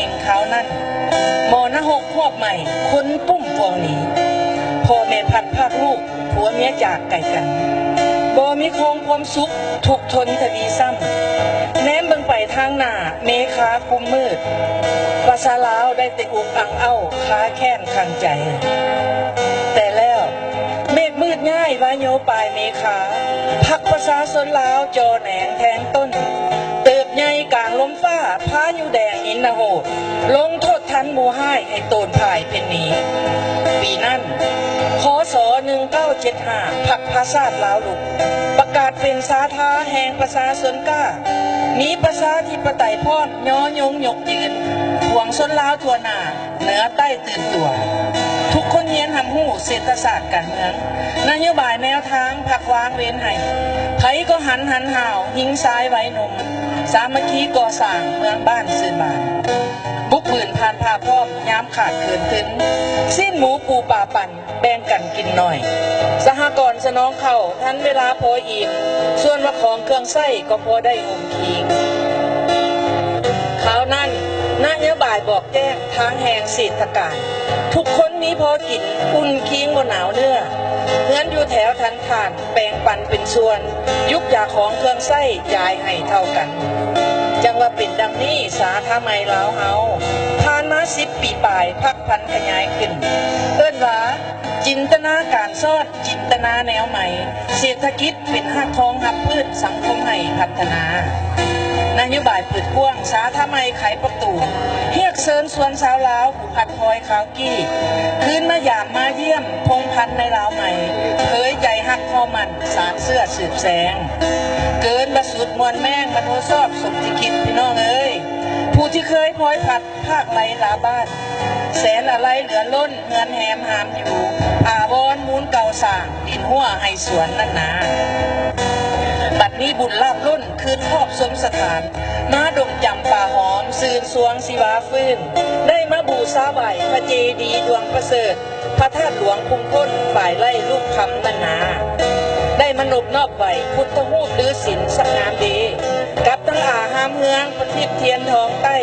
ห่งเขานั่นหมอนะหกพวกใหม่คนปุ้มพวงหนีพ่อแม่พัดภาคลูกผัวเมียจากไก่กันบ่มีคงความสุขทุกทนทวีซ้ำแนมเบิ่งไปทางหน้าเมฆาคุมมืดภาษาลาวได้แต่อุกอังเอ้าค้าแค้นขังใจแต่แล้วเมฆมืดง่ายวาโยปลายเมฆาพักภาษาสนลาวจอแหนงแทงต้นเติบใหญ่กลางลมฟ้าพายุแดงอินโหดลงโทษทันโมให้ให้โตนพ่ายเป็นหนีปีนั้นคศ1975พักภาษาลาวลุกประกาศเป็นสาธาแห่งประชาชนกล้ามีประชาธิปไตยพอดย่อยงยกยืนห่วงชนลาวทั่วหน้าเหนือใต้ตื่นตัวทุกคนเรียนทำหู้เศรษฐศาสตร์การเมืองนโยบายแนวทางผักวางเว้นให้ไผก็หันห่าวหิงซ้ายไว้นมสามัคคีก่อสร้างเมืองบ้านซื่นบานบุกปืนผ่านผ้าพร้อมย้ำขาดเขินถึงสิ้นหมูปูป่าปั่นแบ่งกันกินหน่อยสหกรณ์สนองเข่าทันเวลาพออิ่มส่วนว่าของเครื่องไส้ก็พอได้ห่มคิงข่าวนั้นนโยบายบอกแจ้งทางแห่งเศรษฐการทุกคนมีพอกินอุ่นคิงบนหนาวเนื้อเงินอยู่แถวทันทานแบ่งปันเป็นส่วนยุบยาของเครื่องไส้ยายให้เท่ากันจังว่าเป็นดังนี้สาทำไมลาวเฮาผ่านมา10 ปีปลายพักพันขยายขึ้นเอิ้นว่าจินตนาการซ่อนจินตนาแนวใหม่เศรษฐกิจเป็นหักทองหับพืชสังคมให้พัฒนานโยบายเปิดกว้างสาทำไมไขประตูเรียกเชิญส่วนสาวลาวผู้พัดพลอยขาวกี้คืนมายามมาเยี่ยมพงพันในลาวใหม่เผยใจหักพอมันสารเสื้อสืบแสงเกินมาสุดมวลแม่งมาโทษสอบสมที่คิดพี่น้องเอ้ยผู้ที่เคยพลอยผัดภาคไรลาบ้านแสนอะไรเหลือล้นเงินแหมหามอยู่อาวรมูลเก่าสร้างดินหัวให้สวนนั่นนาบัดนี้บุญลาบล้นคืนครอบสมสถานมาดมจำป่าหอมซื่นสวงศิวาฟื้นได้มาบูชาไหวพระเจดีย์ดวงประเสริฐพระธาตุหลวงคุ้มพ้นฝ่ายไล่ลูกคำนั่นนาได้มนบนอบไหวพุทธหูปหรือศิลป์สักงามดีกับทั้งอาหามเมืองประทิบเทียนทองใต้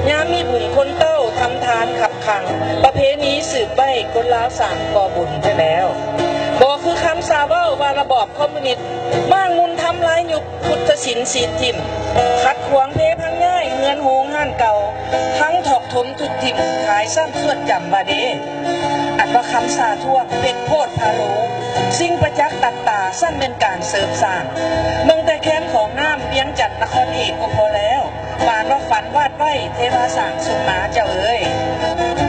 ยามมีบุญคนเต้าทำทานขับขังประเพณีสืบใบคนลาวสั่งก่อบุญไปแล้วบอกคือคำสาเว้าวาระบอบคอมมิวนิสต์มั่งมุนทำลายยุคพุทธศิลป์สีทิมขัดขวางเพพังง่ายเงินโหงห้านเก่าทั้งถกถมทุกทิมขายซ้ำสวดจำบาเดอันว่าคำสาท่วงเป็ดโพดพาโลสิ่งประจักษ์ตัดตาสั้นเป็นการเสริมสร้างเมืองแต่แค้นของน้ำเวียงจันทร์นครเอกก็พอแล้วปานว่าฝันวาดไว้เทวาสางสุมาเจ้าเอ๋ย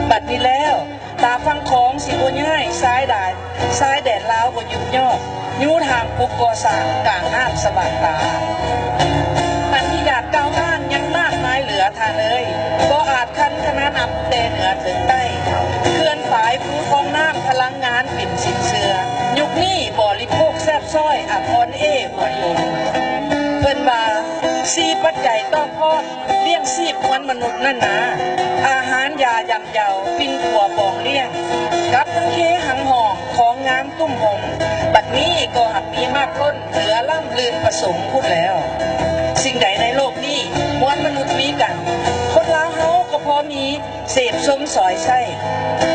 บัดนี้แล้วตาฟังของสิบง่ายซ้ายด่านซ้ายแดดล้าวบนยุบยอดยูทางปุกก่อสร้างกลางน้ำสบายตาปันที่อยากก้าวข้างยังมากมายเหลือทานเลยก็อาจคันคณะนำเตเหนือถึงใต้เคลื่อนฝ่ายผู้ฟองน้ำพลังงานปิ่นสินเสือยุคนี้บริโภคแซ่บซ้อยอภรเอหวนลงเพิ่นว่าซีปัจจัยต้องพอดเลี้ยงซีบมวลมนุษย์นั่นนะอาหารยายำเยาฟินถั่วปองเลี้ยงกับทั้งเคหังหองของงามตุ้มหงบัดนี้ก็หักมีมากล้นเหลือล่ำลืนผสมพูดแล้วสิ่งใดในโลกนี้มวลมนุษย์มีกันคนลาวเฮาก็พอมีเสพสมสอยไส้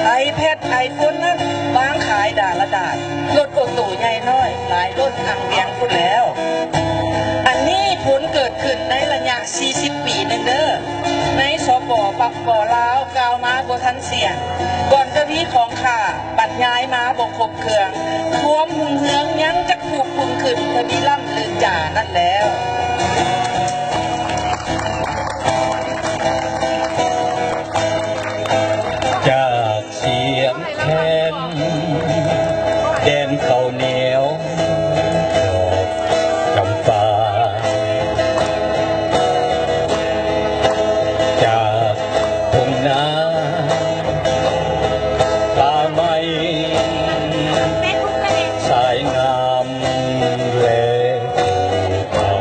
ไอแพดไอโฟนนั่นวางขายด่าละดาดรถโอโต้ใหญ่น้อยหลายรถอังเบียงพูดแล้วอันนี้ผลเกิดขึ้นในระยะ40 ปีนึงเด้อในสป.ปักบ่อลาวกาวมาบ่ทันเสียงก่อนจะมีของข่าปัดย้ายมาบ่ครบเครื่องรวมหุ่งเฮืองยังจะผูกพุงขึ้นทวีล่ำลืมจ่านั่นแล้วจากเสียงแคนแดนเขาเหนียวดอกจำปาจากพงนาป่าไม้สายงามแลเขา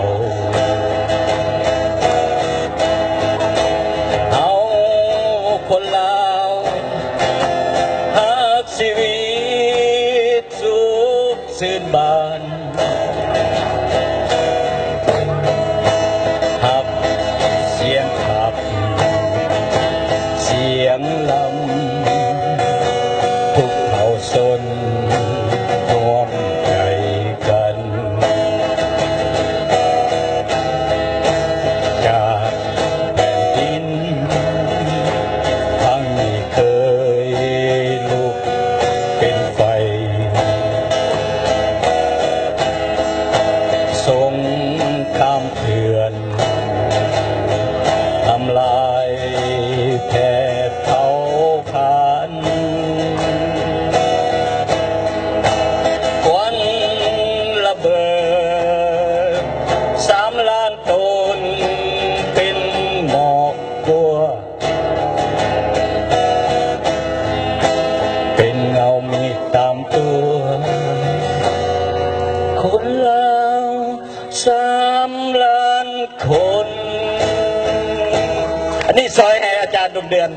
ให้อาจารย์ดมเดือน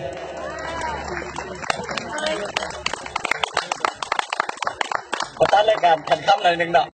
ประธานรายการแข่งขันหน่อยหนึ่งเนาะ